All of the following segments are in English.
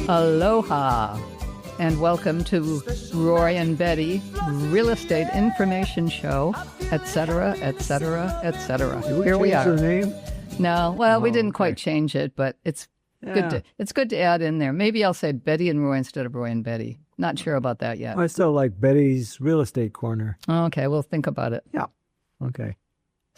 Aloha, and welcome to Roy and Betty Real Estate Information Show, etc., etc., etc. Here we are. The name? No, well, we didn't quite change it, but it's good to add in there. Maybe I'll say Betty and Roy instead of Roy and Betty. Not sure about that yet. I still like Betty's Real Estate Corner. Okay, we'll think about it. Yeah. Okay.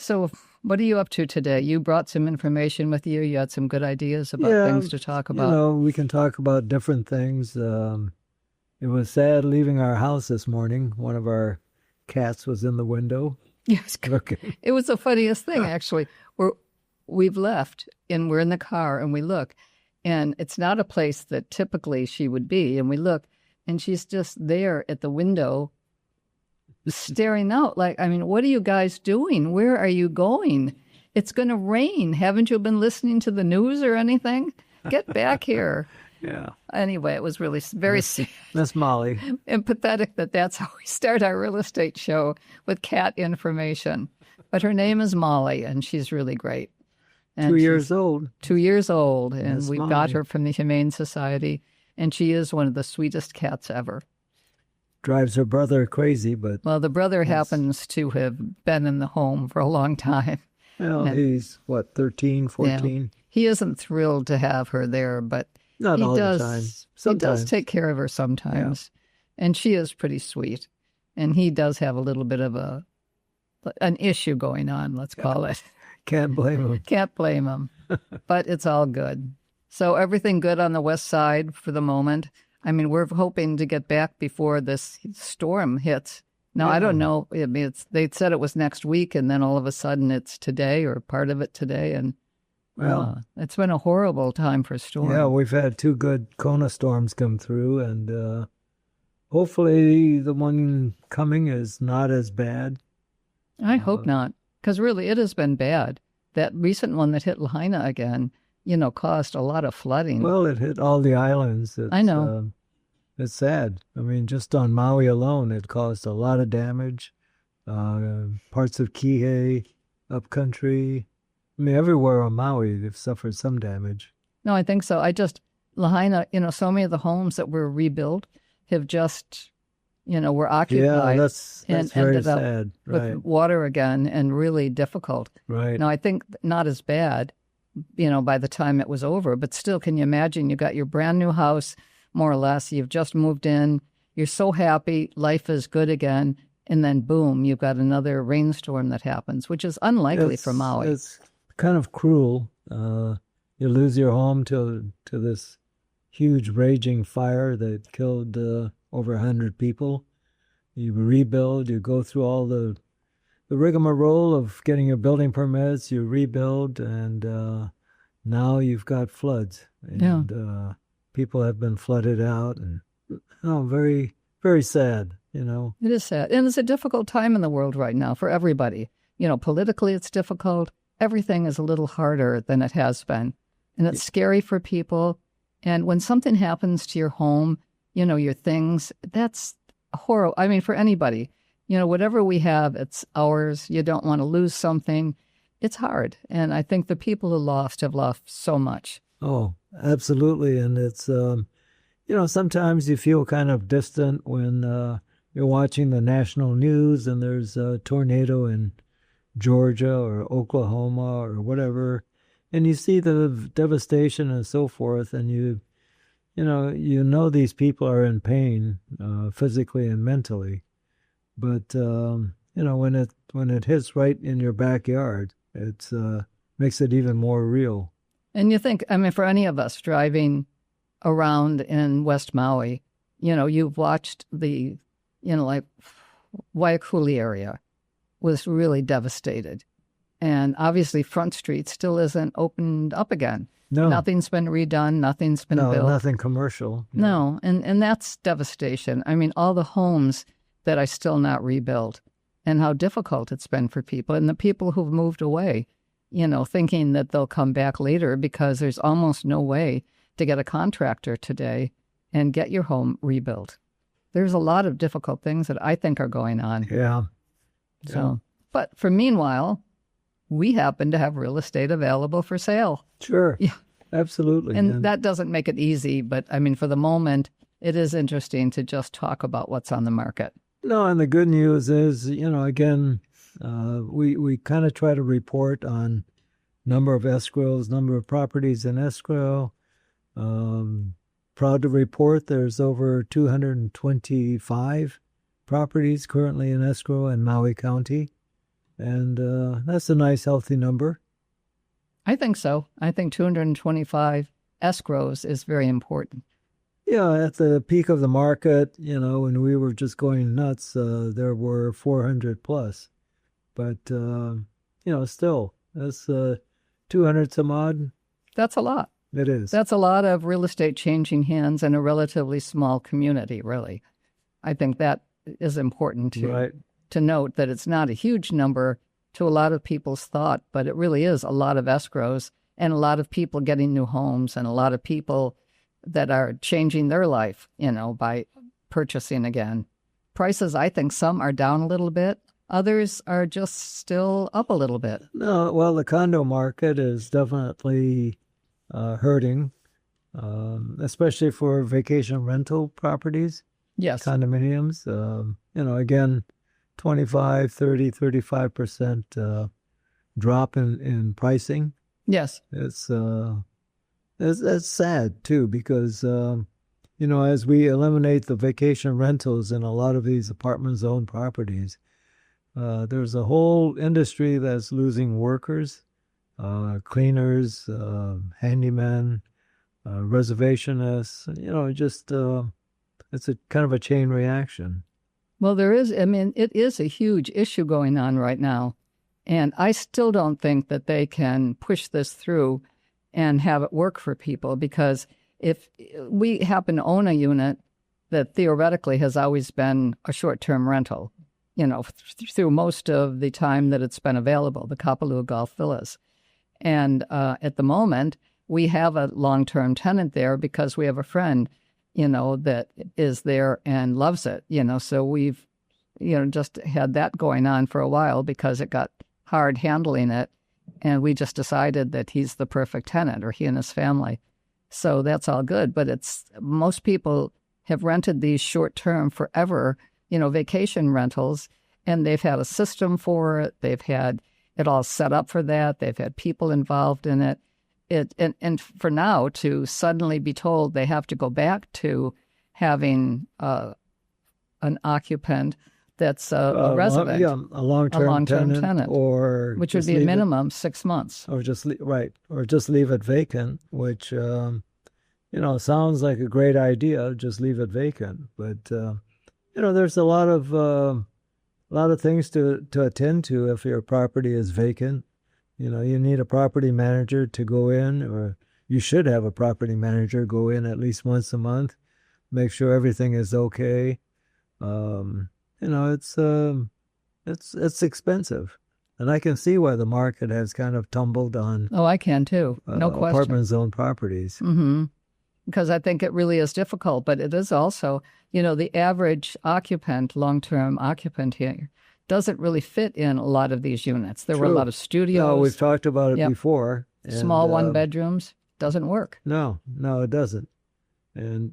So what are you up to today? You brought some information with you. You had some good ideas about things to talk about. You know, we can talk about different things. It was sad leaving our house this morning. One of our cats was in the window. Yes. It was the funniest thing, actually. We've left, and we're in the car, and we look, and it's not a place that typically she would be. And we look, and she's just there at the window staring out like, I mean, what are you guys doing? Where are you going? It's going to rain. Haven't you been listening to the news or anything? Get back here. Yeah. Anyway, it was really very sad. That's Molly. And pathetic that that's how we start our real estate show, with cat information. But her name is Molly, and she's really great. And 2 years old. 2 years old, and That's we Molly. got her from the Humane Society, and she is one of the sweetest cats ever. Drives her brother crazy, but... Well, the brother happens to have been in the home for a long time. Well, he's, 13, 14? Yeah. He isn't thrilled to have her there, but Not all the time. Sometimes. He does take care of her sometimes. Yeah. And she is pretty sweet. And he does have a little bit of an issue going on, let's call it. Can't blame him. Can't blame him. But it's all good. So everything good on the west side for the moment. I mean, we're hoping to get back before this storm hits. Now, I don't know. I mean, they said it was next week, and then all of a sudden it's today or part of it today. And it's been a horrible time for storms. Yeah, we've had 2 good Kona storms come through, and hopefully the one coming is not as bad. I hope not, because really it has been bad. That recent one that hit Lahaina again, caused a lot of flooding. Well, it hit all the islands. I know. It's sad. I mean, just on Maui alone, it caused a lot of damage. Parts of Kihei, upcountry. I mean, everywhere on Maui, they've suffered some damage. No, I think so. Lahaina, so many of the homes that were rebuilt have just, were occupied. Yeah, that's and very ended up sad. Right. with water again and really difficult. Right. Now, I think not as bad, by the time it was over. But still, can you imagine? You got your brand new house, more or less. You've just moved in. You're so happy. Life is good again. And then, boom, you've got another rainstorm that happens, which is unlikely for Maui. It's kind of cruel. You lose your home to this huge raging fire that killed over 100 people. You rebuild. You go through all the rigmarole of getting your building permits. You rebuild, and now you've got floods. And people have been flooded out. And very, very sad, It is sad. And it's a difficult time in the world right now for everybody. Politically it's difficult. Everything is a little harder than it has been. And it's scary for people. And when something happens to your home, your things, that's horrible. I mean, for anybody, whatever we have, it's ours. You don't want to lose something. It's hard. And I think the people who have lost so much. Oh, absolutely. And it's, sometimes you feel kind of distant when you're watching the national news and there's a tornado in Georgia or Oklahoma or whatever, and you see the devastation and so forth, and you know these people are in pain physically and mentally, but when it hits right in your backyard, it makes it even more real. And you think, I mean, for any of us driving around in West Maui, you've watched the, like Waikuli area was really devastated. And obviously Front Street still isn't opened up again. No. Nothing's been redone. Nothing's been built. Nothing commercial. No. And that's devastation. I mean, all the homes that are still not rebuilt and how difficult it's been for people and the people who've moved away, thinking that they'll come back later because there's almost no way to get a contractor today and get your home rebuilt. There's a lot of difficult things that I think are going on. Yeah. So, but meanwhile, we happen to have real estate available for sale. Sure. Yeah. Absolutely. And that doesn't make it easy, but I mean, for the moment, it is interesting to just talk about what's on the market. No, and the good news is, again, we kind of try to report on number of escrows, number of properties in escrow. Proud to report there's over 225 properties currently in escrow in Maui County. And that's a nice, healthy number. I think so. I think 225 escrows is very important. Yeah, at the peak of the market, when we were just going nuts, there were 400 plus. But, still, that's 200 some odd. That's a lot. It is. That's a lot of real estate changing hands in a relatively small community, really. I think that is important to note, that it's not a huge number to a lot of people's thought, but it really is a lot of escrows and a lot of people getting new homes and a lot of people that are changing their life, by purchasing again. Prices, I think some are down a little bit. Others are just still up a little bit. No, well, the condo market is definitely hurting, especially for vacation rental properties. Yes. Condominiums. Again, 25, 30, 35% drop in pricing. Yes. It's sad, too, because, as we eliminate the vacation rentals in a lot of these apartment zone properties, there's a whole industry that's losing workers, cleaners, handymen, reservationists, it's a kind of a chain reaction. Well, it is a huge issue going on right now. And I still don't think that they can push this through and have it work for people, because if we happen to own a unit that theoretically has always been a short-term rental, through most of the time that it's been available, the Kapalua Golf Villas. And at the moment, we have a long-term tenant there because we have a friend, that is there and loves it, so we've, just had that going on for a while because it got hard handling it. And we just decided that he's the perfect tenant, or he and his family. So that's all good. But most people have rented these short-term forever, vacation rentals, and they've had a system for it. They've had it all set up for that. They've had people involved in it. And for now to suddenly be told they have to go back to having an occupant that's a resident, a long-term tenant, or which would be a minimum 6 months, or just leave it vacant, which sounds like a great idea. Just leave it vacant, but there's a lot of things to attend to if your property is vacant. You need a property manager to go in, or you should have a property manager go in at least once a month, make sure everything is okay. It's expensive, and I can see why the market has kind of tumbled on. Oh, I can too. No question. Apartment zone properties. Mm-hmm. Because I think it really is difficult, but it is also, the average occupant, long-term occupant here, doesn't really fit in a lot of these units. There were a lot of studios. No, we've talked about it before. Small one bedrooms doesn't work. No, it doesn't. And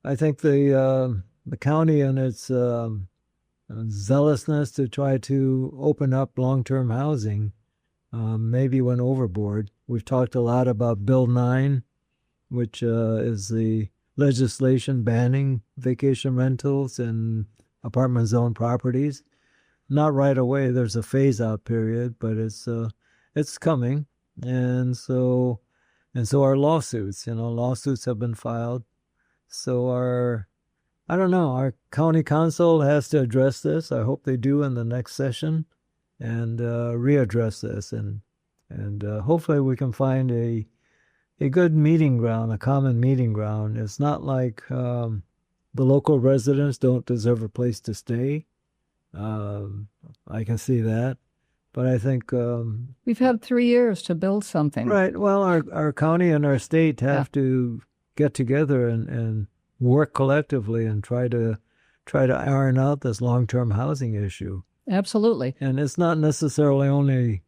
I think the county and its zealousness to try to open up long-term housing maybe went overboard. We've talked a lot about Bill 9, which is the legislation banning vacation rentals and apartment zone properties. Not right away. There's a phase-out period, but it's coming. And so our lawsuits, lawsuits have been filed. So our county council has to address this. I hope they do in the next session and readdress this. And hopefully we can find a good meeting ground, a common meeting ground. It's not like the local residents don't deserve a place to stay. I can see that. But I think we've had 3 years to build something. Right. Well, our county and our state have to get together and work collectively and try to iron out this long-term housing issue. Absolutely. And it's not necessarily only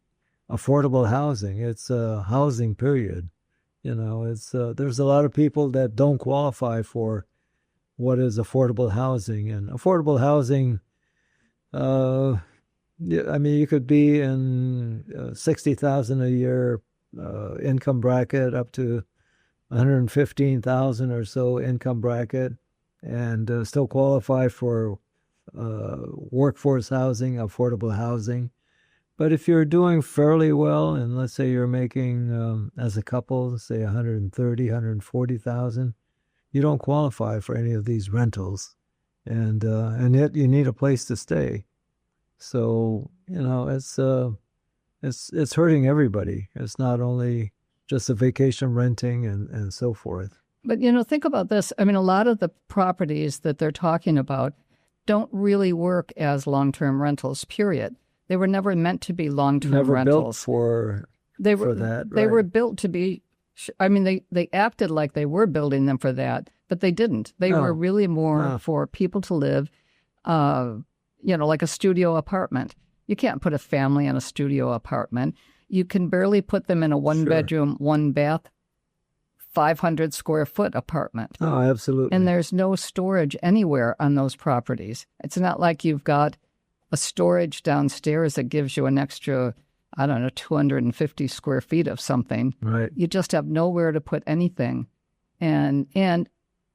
affordable housing. It's housing, period. It's there's a lot of people that don't qualify for what is affordable housing. And affordable housing, uh, yeah, I mean, you could be in 60,000 a year income bracket up to 115,000 or so income bracket, and still qualify for workforce housing, affordable housing. But if you're doing fairly well, and let's say you're making, as a couple, say 130, 140,000, you don't qualify for any of these rentals, and yet you need a place to stay. So it's hurting everybody. It's not only just the vacation renting and so forth. But, think about this. I mean, a lot of the properties that they're talking about don't really work as long-term rentals, period. They were never meant to be long-term Never rentals. built for that. They right. were built to be, I mean, they acted like they were building them for that, but they didn't. They No. were really more No. for people to live, like a studio apartment. You can't put a family in a studio apartment. You can barely put them in a one-bedroom, one-bath, 500 square foot apartment. Oh, absolutely. And there's no storage anywhere on those properties. It's not like you've got a storage downstairs that gives you an extra, 250 square feet of something. Right. You just have nowhere to put anything. And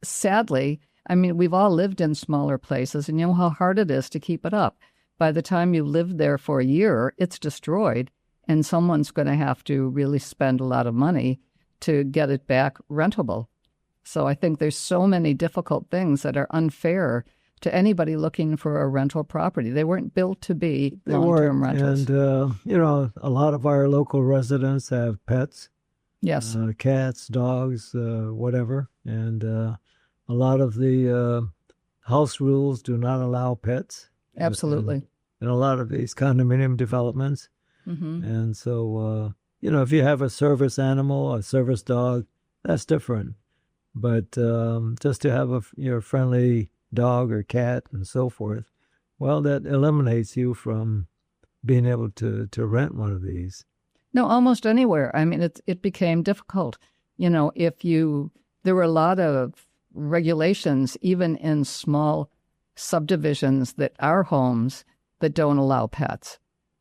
sadly, I mean, we've all lived in smaller places, and you know how hard it is to keep it up. By the time you lived there for a year, it's destroyed, and someone's going to have to really spend a lot of money to get it back rentable. So I think there's so many difficult things that are unfair to anybody looking for a rental property. They weren't built to be long-term rentals. And, a lot of our local residents have pets. Yes. Cats, dogs, whatever. And a lot of the house rules do not allow pets. Absolutely. In a lot of these condominium developments. Mm-hmm. And so, if you have a service animal, a service dog, that's different. But just to have your friendly dog or cat and so forth, well, that eliminates you from being able to rent one of these. No, almost anywhere. I mean, it became difficult. There were a lot of regulations, even in small subdivisions that are homes, that don't allow pets.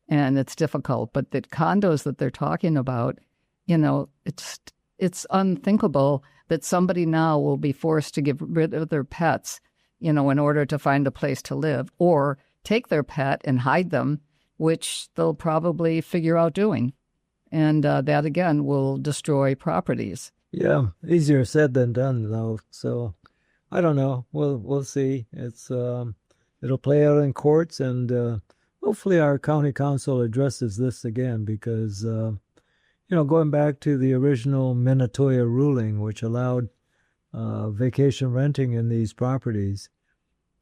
And it's difficult. But the condos that they're talking about, it's unthinkable that somebody now will be forced to get rid of their pets, in order to find a place to live, or take their pet and hide them, which they'll probably figure out doing. And that, again, will destroy properties. Yeah, easier said than done, though. So I don't know. We'll see. It'll play out in courts, and hopefully our county council addresses this again, because going back to the original Minatoya ruling, which allowed vacation renting in these properties.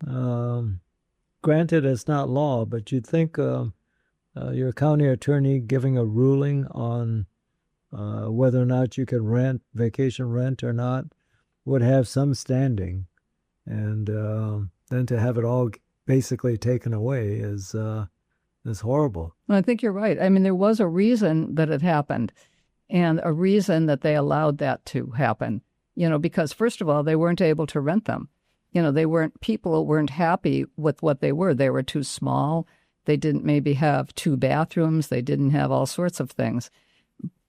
Granted, it's not law, but you'd think your county attorney giving a ruling on whether or not you can vacation rent or not, would have some standing. And then to have it all basically taken away is horrible. Well, I think you're right. I mean, there was a reason that it happened, and a reason that they allowed that to happen. Because first of all, they weren't able to rent them. People weren't happy with what they were. They were too small. They didn't maybe have 2 bathrooms. They didn't have all sorts of things.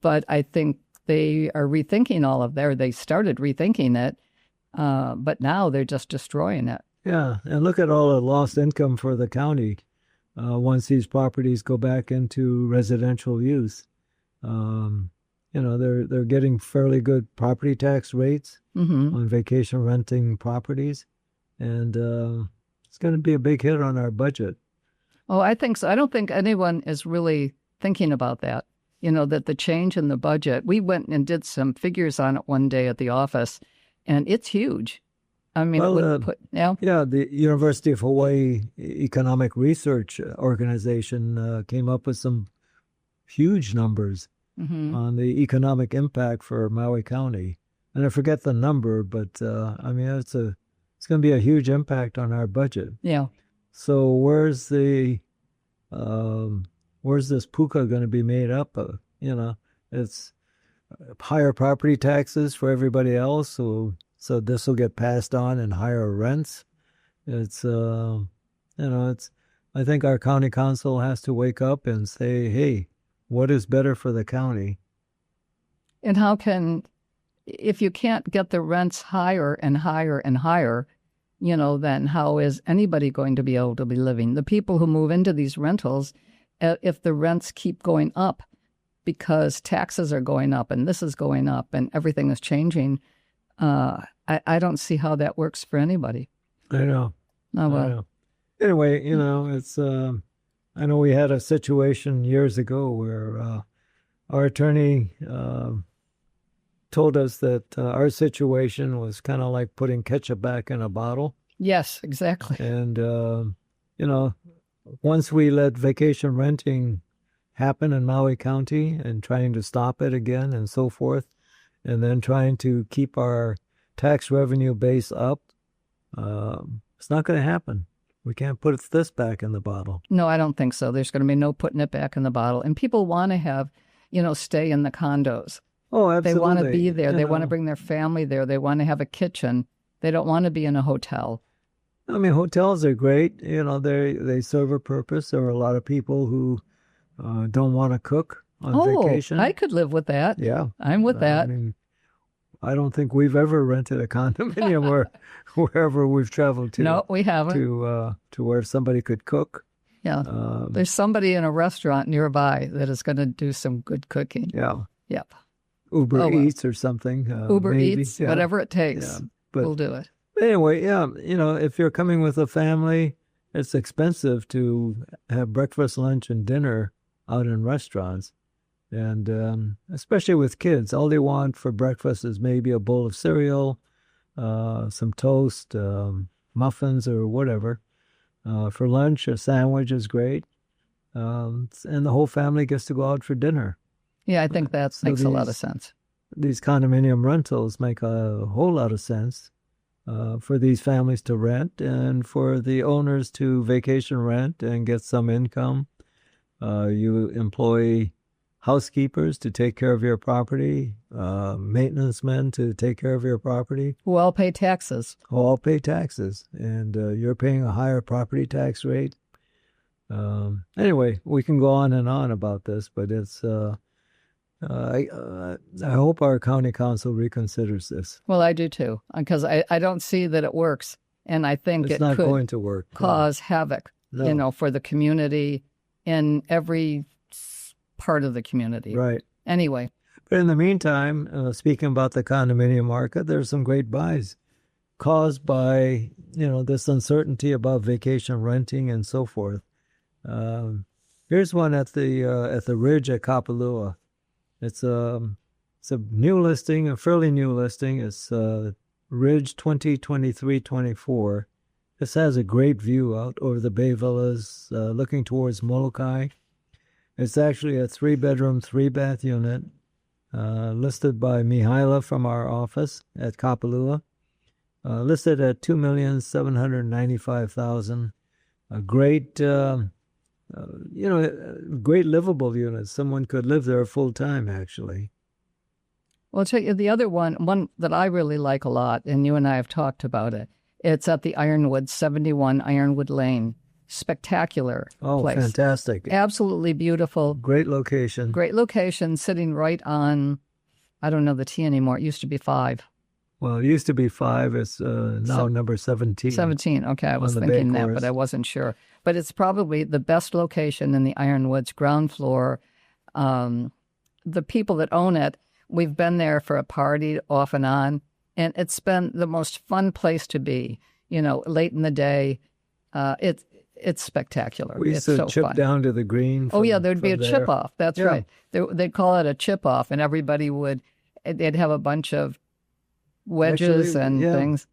But I think they are rethinking all of that. They started rethinking it, but now they're just destroying it. Yeah, and look at all the lost income for the county once these properties go back into residential use. They're getting fairly good property tax rates on vacation renting properties, and it's going to be a big hit on our budget. Oh, I think so. I don't think anyone is really thinking about that. That the change in the budget, we went and did some figures on it one day at the office, and it's huge. I mean, the University of Hawaii Economic Research Organization came up with some huge numbers on the economic impact for Maui County. And I forget the number, but it's going to be a huge impact on our budget. Yeah. So where's this puka going to be made up of? higher property taxes for everybody else, so this will get passed on in higher rents. It's it's. I think our county council has to wake up and say, hey, what is better for the county? And how can, if you can't get the rents higher and higher and higher, then how is anybody going to be able to be living? The people who move into these rentals, if the rents keep going up because taxes are going up and this is going up and everything is changing, I don't see how that works for anybody. I know. Oh, well. I know. Anyway, it's. I know we had a situation years ago where our attorney told us that our situation was kind of like putting ketchup back in a bottle. Yes, exactly. And once we let vacation renting happen in Maui County and trying to stop it again and so forth, and then trying to keep our tax revenue base up, it's not going to happen. We can't put this back in the bottle. No, I don't think so. There's going to be no putting it back in the bottle. And people want to have, stay in the condos. Oh, absolutely. They want to be there. They want to bring their family there. They want to have a kitchen. They don't want to be in a hotel. I mean, hotels are great. They serve a purpose. There are a lot of people who don't want to cook on vacation. I could live with that. Yeah. I'm with that. I mean, I don't think we've ever rented a condominium or wherever we've traveled to. No, we haven't. To where somebody could cook. Yeah. There's somebody in a restaurant nearby that is going to do some good cooking. Yeah. Yep. Uber Eats or something. Uber maybe. Eats, whatever it takes. Yeah, we'll do it. Anyway, if you're coming with a family, it's expensive to have breakfast, lunch, and dinner out in restaurants. And especially with kids, all they want for breakfast is maybe a bowl of cereal, some toast, muffins, or whatever. For lunch, a sandwich is great. And the whole family gets to go out for dinner. Yeah, I think that makes a lot of sense. These condominium rentals make a whole lot of sense for these families to rent and for the owners to vacation rent and get some income. You employ housekeepers to take care of your property, maintenance men to take care of your property. Who all pay taxes. Who all pay taxes. And you're paying a higher property tax rate. Anyway, we can go on and on about this, but it's... I hope our county council reconsiders this. Well, I do too, because I don't see that it works. And I think it's not going to work. Cause havoc, for the community in every part of the community. Right. Anyway. But in the meantime, speaking about the condominium market, there's some great buys caused by, this uncertainty about vacation renting and so forth. Here's one at the Ridge at Kapalua. It's a new listing, a fairly new listing. It's Ridge 2023-24. This has a great view out over the Bay Villas, looking towards Molokai. It's actually a 3-bedroom, 3-bath unit, listed by Mihaila from our office at Kapalua. Listed at $2,795,000. A great, great livable unit. Someone could live there full time, actually. Well, I'll tell you the other one that I really like a lot, and you and I have talked about it. It's at the Ironwoods, 71 Ironwood Lane. Spectacular place. Oh, fantastic. Absolutely beautiful. Great location. Great location, sitting right on, I don't know the T anymore. It used to be 5. Well, it used to be 5. It's now number 17. 17. Okay, I was thinking that, but I wasn't sure. But it's probably the best location in the Ironwoods, ground floor. The people that own it, we've been there for a party off and on, and it's been the most fun place to be. Late in the day, it's spectacular. We used to chip down to the green. There'd be a chip off. That's right. They'd call it a chip off, and everybody they'd have a bunch of wedges and things.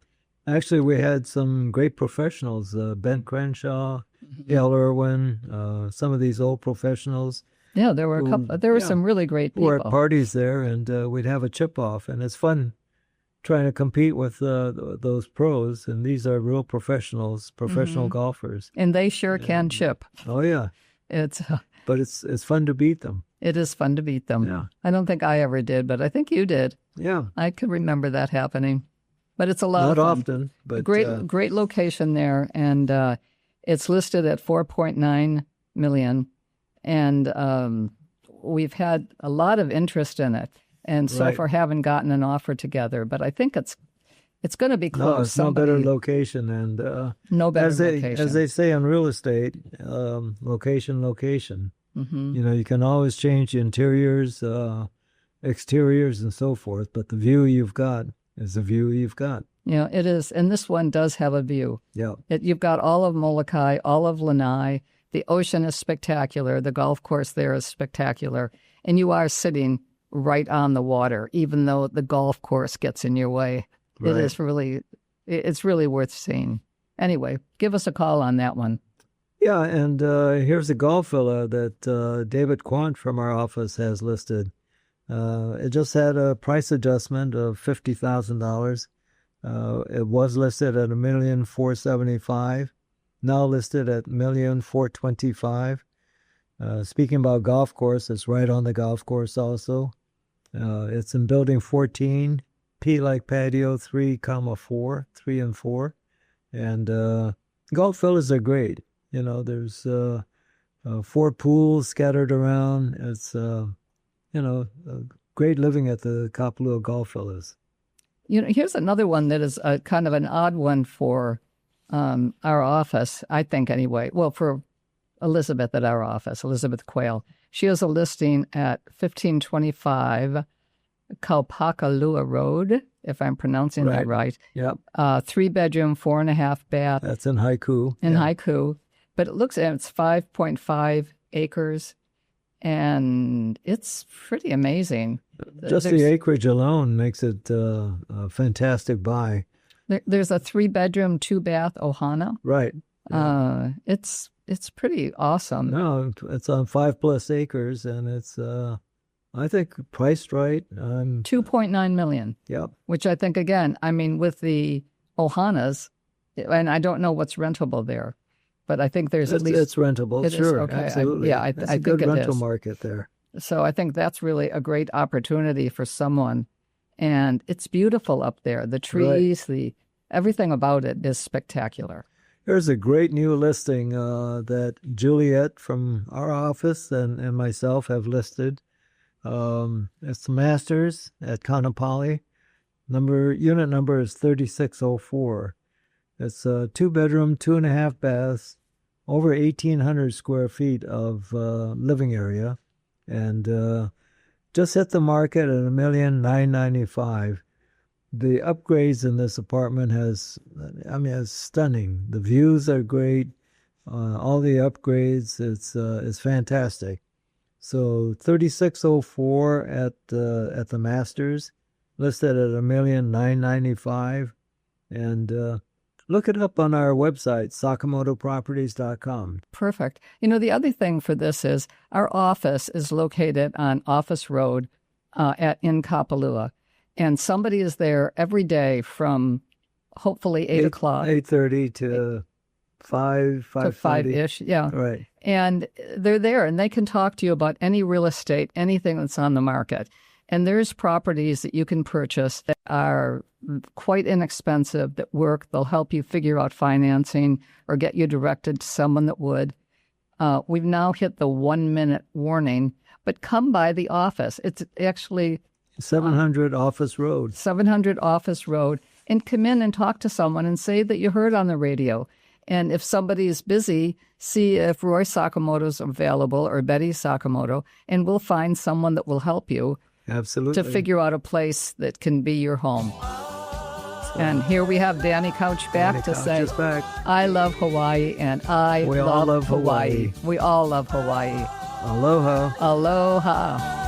Actually, we had some great professionals, Ben Crenshaw, Gail Irwin, some of these old professionals. Yeah, there were a couple. There were some really great people. We were at parties there, and we'd have a chip off, and it's fun trying to compete with those pros, and these are real professionals, professional golfers. And they sure can chip. Oh yeah, but it's fun to beat them. It is fun to beat them. Yeah. I don't think I ever did, but I think you did. Yeah. I could remember that happening. But it's a lot Not of fun. often, but Great location there, and it's listed at $4.9 million, and we've had a lot of interest in it, and so Right. far haven't gotten an offer together. But I think it's going to be close. no, it's no better location, and No better as they location. say in real estate, location. Mm-hmm. You know, you can always change interiors, exteriors, and so forth, but the view you've got is the view you've got. Yeah, it is, and this one does have a view. Yeah. You've got all of Molokai, all of Lanai. The ocean is spectacular. The golf course there is spectacular, and you are sitting right on the water, even though the golf course gets in your way. Right. It's really worth seeing. Anyway, give us a call on that one. Yeah, and here's a golf villa that David Quant from our office has listed. It just had a price adjustment of $50,000. It was listed at $1,475,000, now listed at $1,425,000. Speaking about golf course, it's right on the golf course also. It's in building 14, P like patio, 3 and 4. And golf villas are great. You know, there's 4 pools scattered around. It's, great living at the Kapalua golf villas. You know, here's another one that is kind of an odd one for our office, I think anyway. Well, for Elizabeth at our office, Elizabeth Quayle. She has a listing at 1525 Kapalua Road, if I'm pronouncing that right. Yep. 3-bedroom, 4.5 bath. That's in Haiku. Haiku. But it looks at it's 5.5 acres, and it's pretty amazing. Just the acreage alone makes it a fantastic buy. There's a 3-bedroom, 2-bath ohana. Right. It's pretty awesome. No, it's on 5+ acres, and it's I think priced right. $2.9 million. Yep. Which I think, again, I mean, with the ohanas, and I don't know what's rentable there, but I think there's at least it's rentable. Sure, okay. absolutely. I That's a think good it rental is. market there. So I think that's really a great opportunity for someone, and it's beautiful up there. The trees, everything about it is spectacular. Here's a great new listing that Juliet from our office and myself have listed. It's the Masters at Kaanapali. Unit number is 3604. It's a 2-bedroom, 2.5 baths, over 1,800 square feet of living area, and just hit the market at $1,995,000. The upgrades in this apartment it's stunning. The views are great. All the upgrades, it's fantastic. So 3604 at the Masters, listed at $1,995,000, and look it up on our website, sakamotoproperties.com. Perfect. You know, the other thing for this is our office is located on Office Road in Kapalua, and somebody is there every day from hopefully 8 o'clock. 8:30 to 5-ish. Yeah. Right. And they're there, and they can talk to you about any real estate, anything that's on the market. And there's properties that you can purchase that are quite inexpensive, that work. They'll help you figure out financing or get you directed to someone that would. We've now hit the 1-minute warning, but come by the office. It's actually 700 Office Road. 700 Office Road, and come in and talk to someone and say that you heard on the radio. And if somebody is busy, see if Roy Sakamoto's available or Betty Sakamoto, and we'll find someone that will help you Absolutely. to figure out a place that can be your home. And here we have Danny Couch back to say, I love Hawaii, and we all love Hawaii. We all love Hawaii. Aloha. Aloha.